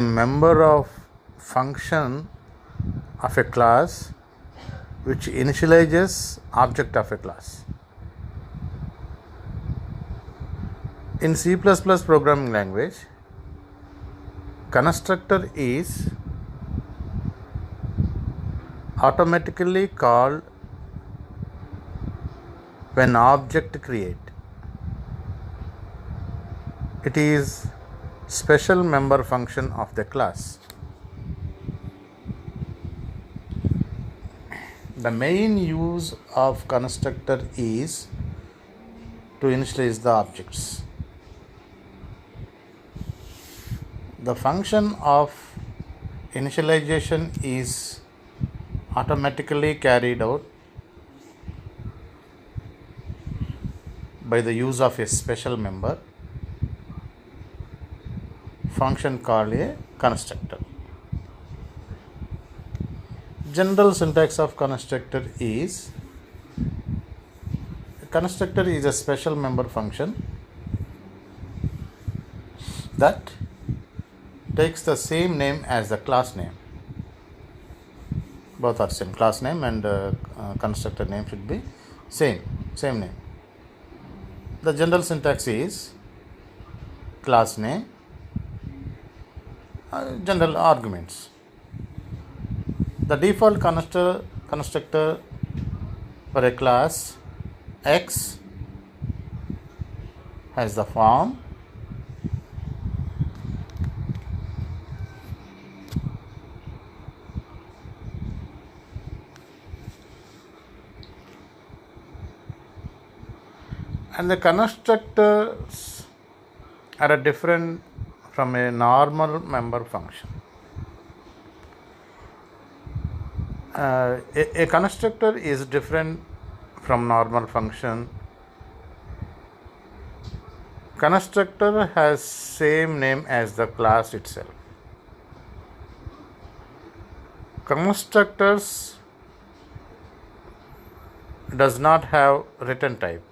member of function of a class which initializes object of a class. In C++ programming language, constructor is automatically called when object create. It is special member function of the class. The main use of constructor is to initialize the objects. The function of initialization is automatically carried out by the use of a special member function called a constructor. General syntax of constructor is: a constructor is a special member function that takes the same name as the class name. Both are same. Class name and constructor name should be same name. The general syntax is class name, general arguments. The default constructor for a class X has the form and the constructors are different from a normal member function. A constructor is different from normal function. Constructor has same name as the class itself. Constructors does not have return type.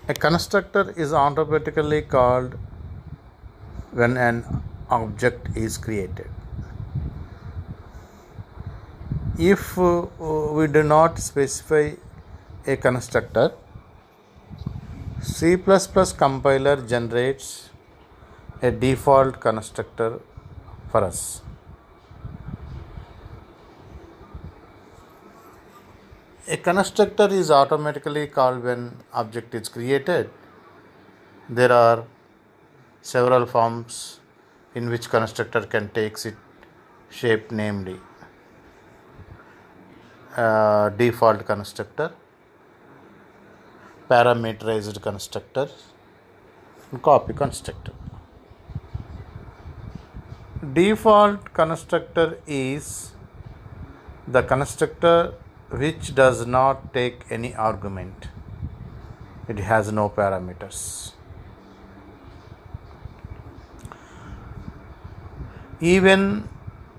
A constructor is automatically called when an object is created. If we do not specify a constructor, C++ compiler generates a default constructor for us. A constructor is automatically called when object is created. There are several forms in which constructor can take its shape, namely default constructor, parameterized constructor, and copy constructor. Default constructor is the constructor which does not take any argument. It has no parameters. Even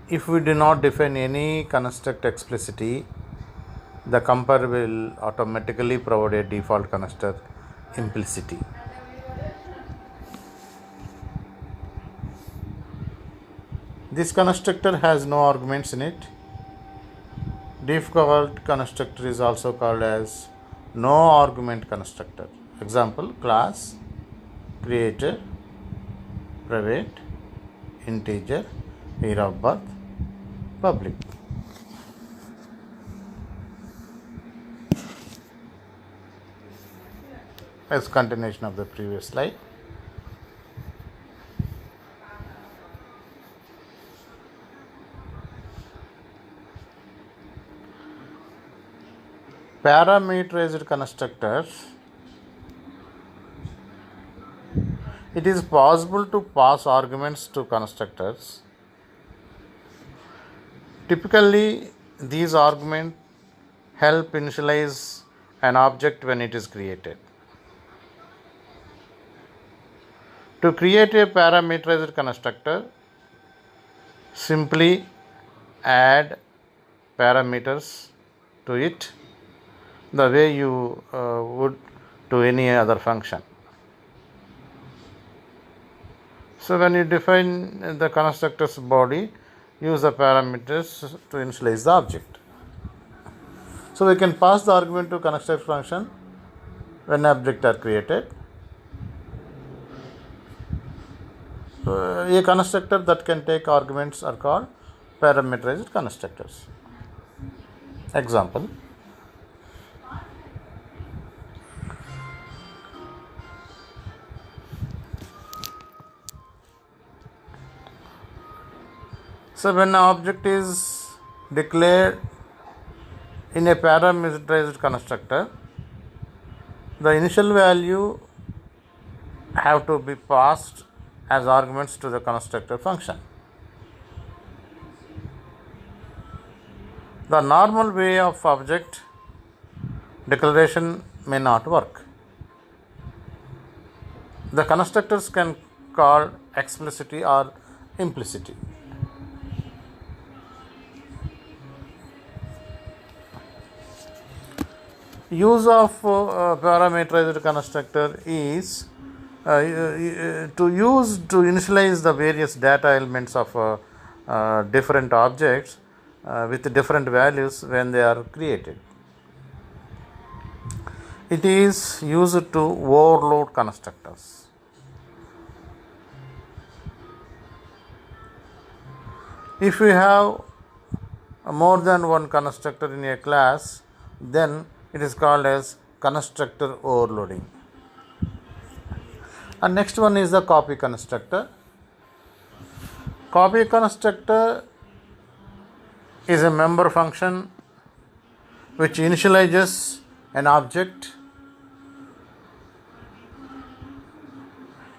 if we do not define any construct explicitly, the compiler will automatically provide a default constructor implicitly. This constructor has no arguments in it. Default constructor is also called as no argument constructor. Example: class, creator, private, integer, year of birth, public. As continuation of the previous slide. Parameterized constructors. It is possible to pass arguments to constructors. Typically, these arguments help initialize an object when it is created. To create a parameterized constructor, simply add parameters to it the way you would to any other function. So when you define the constructor's body, use the parameters to initialize the object. So we can pass the argument to constructor function when objects are created. A constructor that can take arguments are called parameterized constructors. Example. So when an object is declared in a parameterized constructor, the initial value have to be passed as arguments to the constructor function. The normal way of object declaration may not work. The constructors can call explicitly or implicitly. Use of parameterized constructor is to initialize the various data elements of different objects with different values when they are created. It is used to overload constructors. If we have more than one constructor in a class, then it is called as constructor overloading. And next one is the copy constructor. Copy constructor is a member function which initializes an object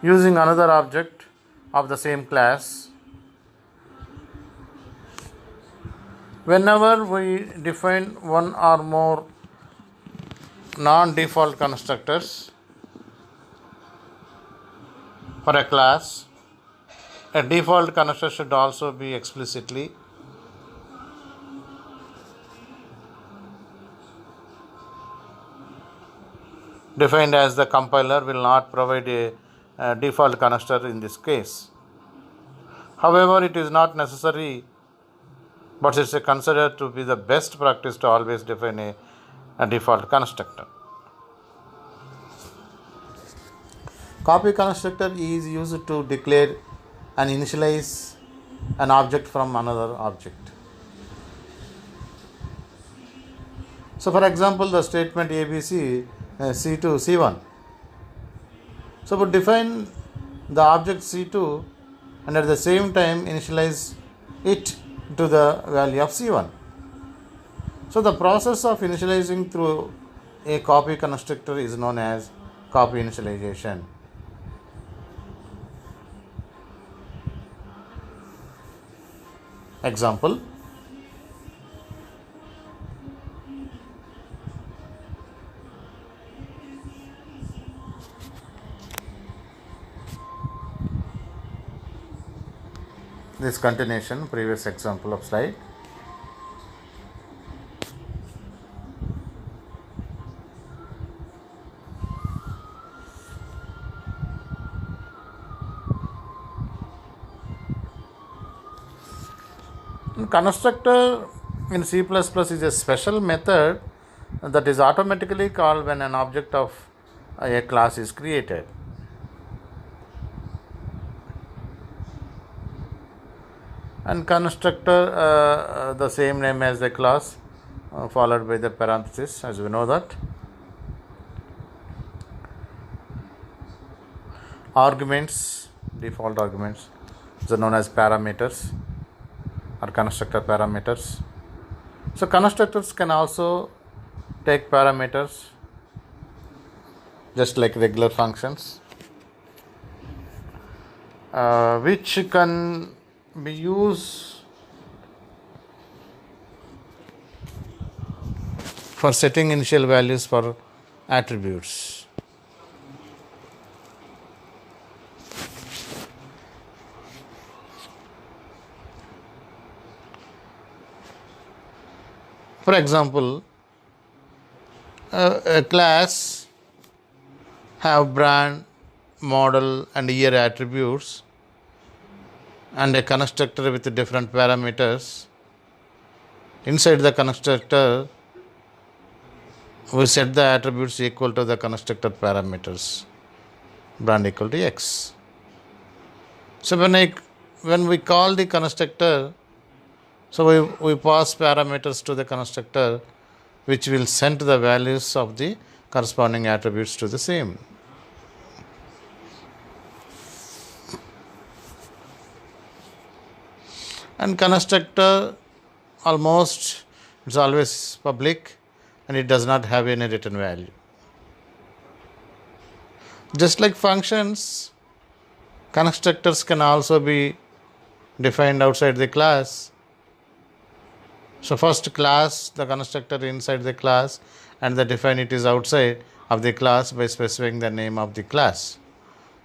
using another object of the same class. Whenever we define one or more non-default constructors for a class, a default constructor should also be explicitly defined, as the compiler will not provide a default constructor in this case. However, it is not necessary, but it is considered to be the best practice to always define a default constructor. Copy constructor is used to declare and initialize an object from another object. So for example, the statement ABC C2 C1. So we define the object C2 and at the same time initialize it to the value of C1. So the process of initializing through a copy constructor is known as copy initialization. Example. This continuation, previous example of slide. Constructor in C++ is a special method that is automatically called when an object of a class is created. And constructor, the same name as the class, followed by the parenthesis, as we know that. Arguments, default arguments, are known as parameters or constructor parameters. So constructors can also take parameters just like regular functions, which can be used for setting initial values for attributes. For example, a class have brand, model and year attributes and a constructor with different parameters. Inside the constructor, we set the attributes equal to the constructor parameters, brand equal to x. So when we call the constructor, so we pass parameters to the constructor which will send the values of the corresponding attributes to the same. And constructor almost it's always public and it does not have any written value. Just like functions, constructors can also be defined outside the class. So first class, the constructor inside the class, and the define it is outside of the class by specifying the name of the class.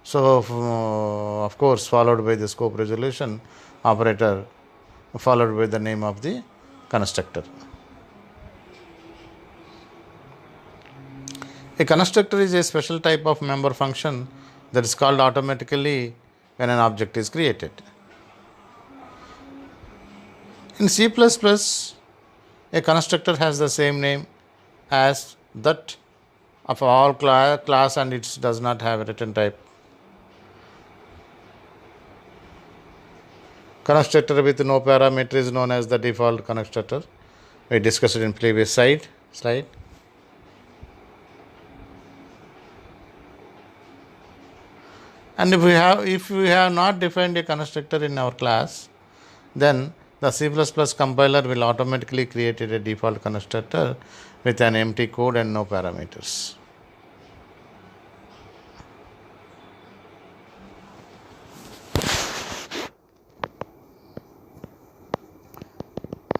So of course followed by the scope resolution operator followed by the name of the constructor. A constructor is a special type of member function that is called automatically when an object is created. In C++, a constructor has the same name as that of all class and it does not have a return type. Constructor with no parameter is known as the default constructor. We discussed it in previous slide. And if we have not defined a constructor in our class, then the C++ compiler will automatically create a default constructor with an empty code and no parameters.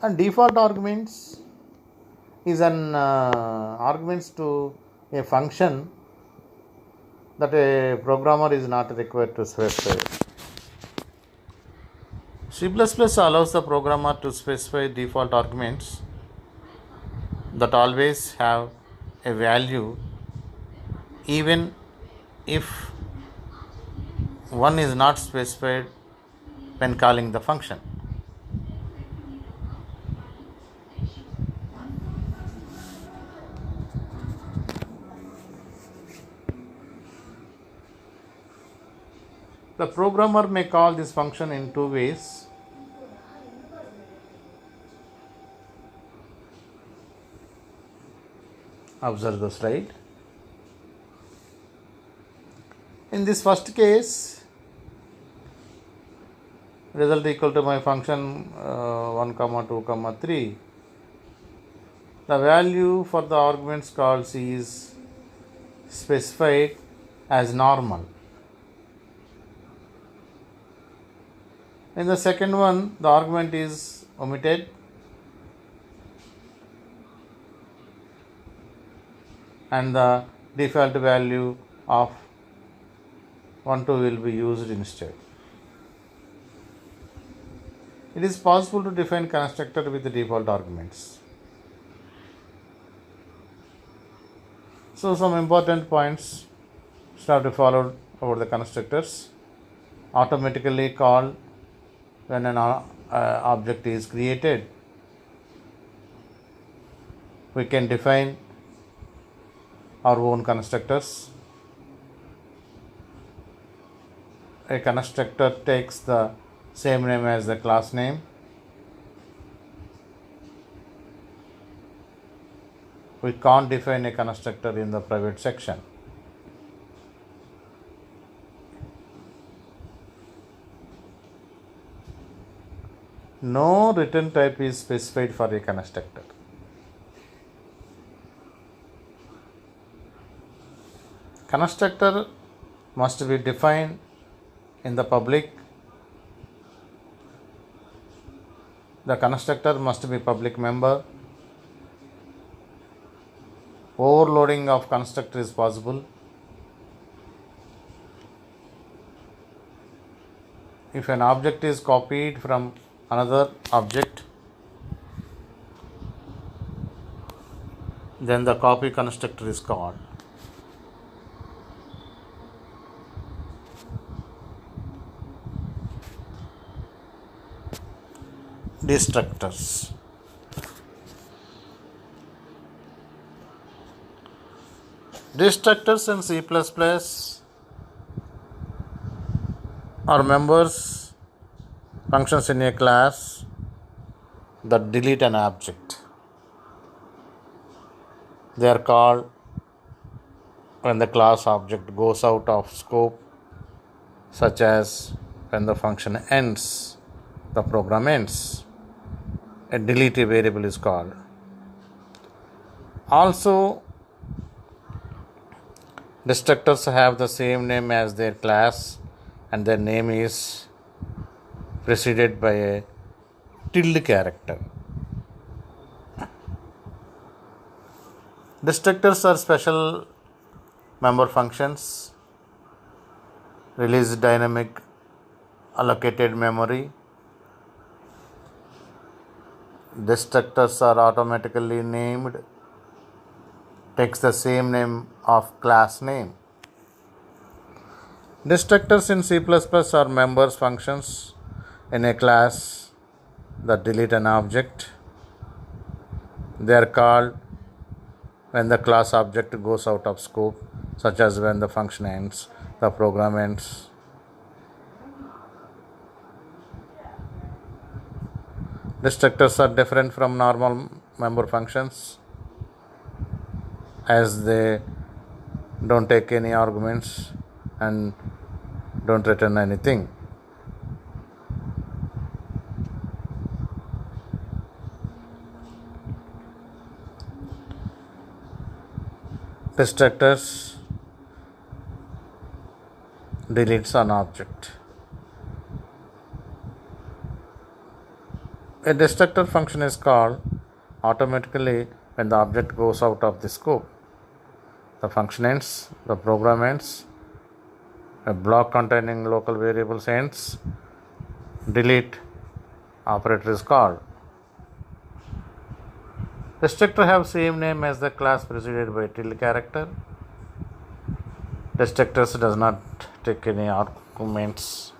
And default arguments is an arguments to a function that a programmer is not required to specify. C++ allows the programmer to specify default arguments that always have a value even if one is not specified when calling the function. The programmer may call this function in two ways. Observe the slide. In this first case, result equal to my function 1, 2, 3. The value for the arguments called C is specified as normal. In the second one, the argument is omitted and the default value of 1, 2 will be used instead. It is possible to define constructor with the default arguments. So some important points have to follow about the constructors. Automatically called when an object is created. We can define our own constructors. A constructor takes the same name as the class name. We can't define a constructor in the private section. No return type is specified for a constructor. Constructor must be defined in the public. The constructor must be public member. Overloading of constructor is possible. If an object is copied from another object, then the copy constructor is called. destructors. Destructors in C++ are members functions in a class that delete an object. They are called when the class object goes out of scope, such as when the function ends, the program ends. A delete variable is called. Also, destructors have the same name as their class, and their name is preceded by a tilde character. Destructors are special member functions, release dynamic allocated memory. Destructors are automatically named, takes the same name of class name. Destructors in C++ are members functions in a class that delete an object. They are called when the class object goes out of scope, such as when the function ends, the program ends. Destructors are different from normal member functions as they don't take any arguments and don't return anything. Destructors deletes an object. A destructor function is called automatically when the object goes out of the scope. The function ends, the program ends, a block containing local variables ends, delete operator is called. Destructor have same name as the class preceded by tilde character. Destructors does not take any arguments.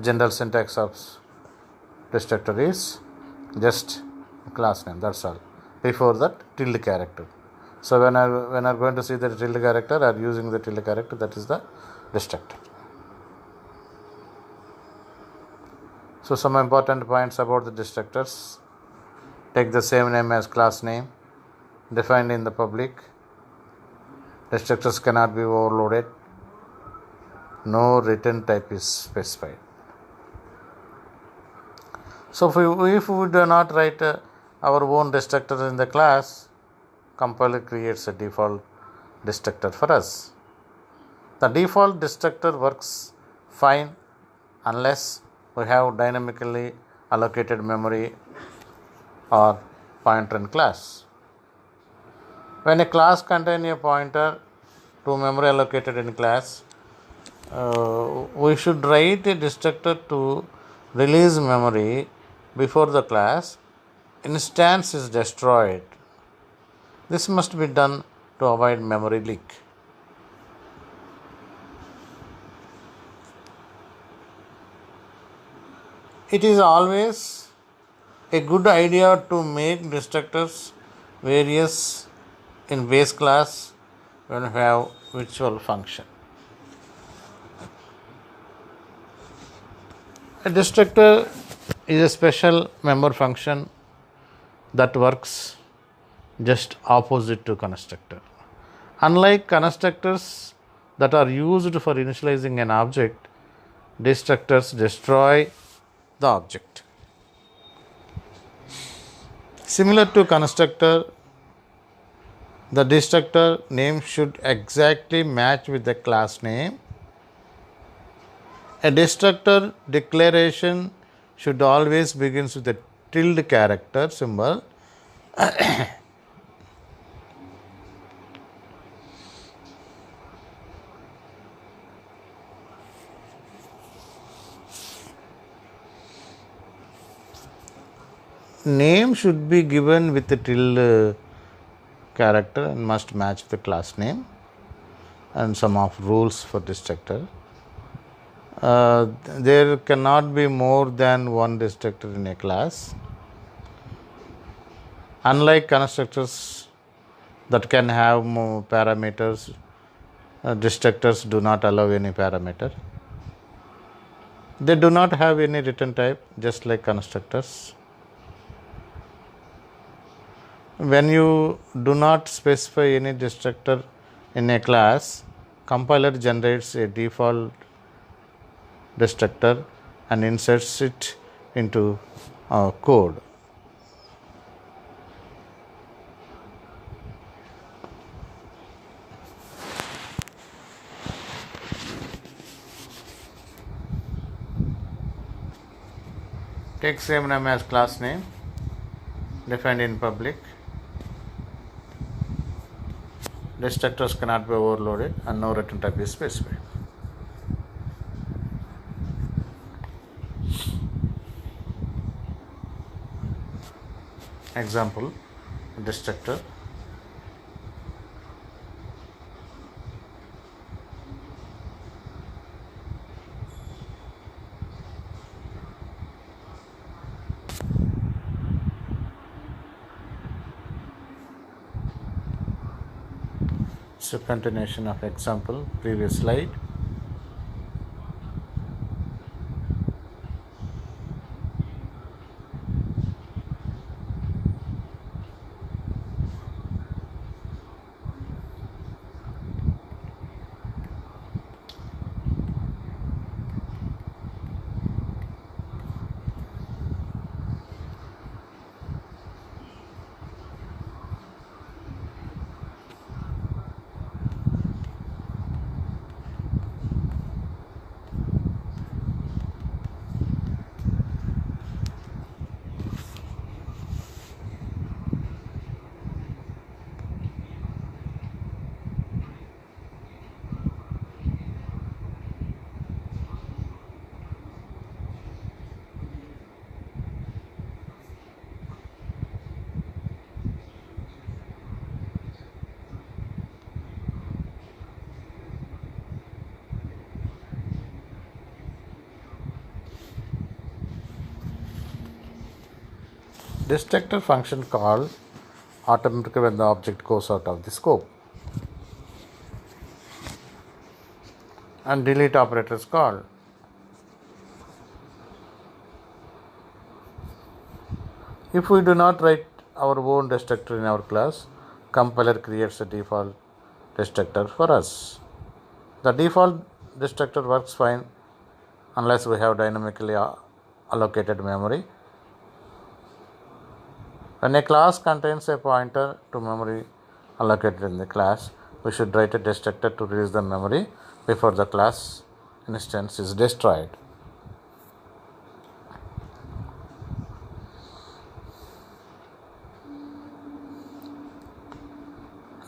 General syntax of destructor is just class name, that's all, before that tilde character. So when I'm going to see the tilde character or using the tilde character, that is the destructor. So some important points about the destructors: take the same name as class name, defined in the public, destructors cannot be overloaded, no return type is specified. So if we do not write our own destructor in the class, compiler creates a default destructor for us. The default destructor works fine unless we have dynamically allocated memory or pointer in class. When a class contains a pointer to memory allocated in class, we should write a destructor to release memory before the class instance is destroyed. This must be done to avoid memory leak. It is always a good idea to make destructors various in base class when you have virtual function. A destructor is a special member function that works just opposite to constructor. Unlike constructors that are used for initializing an object, destructors destroy the object. Similar to constructor, the destructor name should exactly match with the class name. A destructor declaration should always begin with the tilde character symbol. name should be given with the tilde character and must match the class name, and some of rules for destructor. There cannot be more than one destructor in a class. Unlike constructors that can have more parameters, destructors do not allow any parameter. They do not have any return type, just like constructors. When you do not specify any destructor in a class, compiler generates a default destructor and inserts it into code. Take same name as class name, defined in public. Destructors cannot be overloaded and no return type is specified. Example, destructor. So continuation of example, previous slide. Destructor function called automatically when the object goes out of the scope, and delete operator is called. If we do not write our own destructor in our class, compiler creates a default destructor for us. The default destructor works fine unless we have dynamically allocated memory. When a class contains a pointer to memory allocated in the class, we should write a destructor to release the memory before the class instance is destroyed.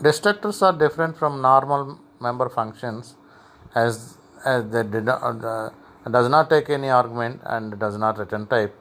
Destructors are different from normal member functions as they does not take any argument and does not return type.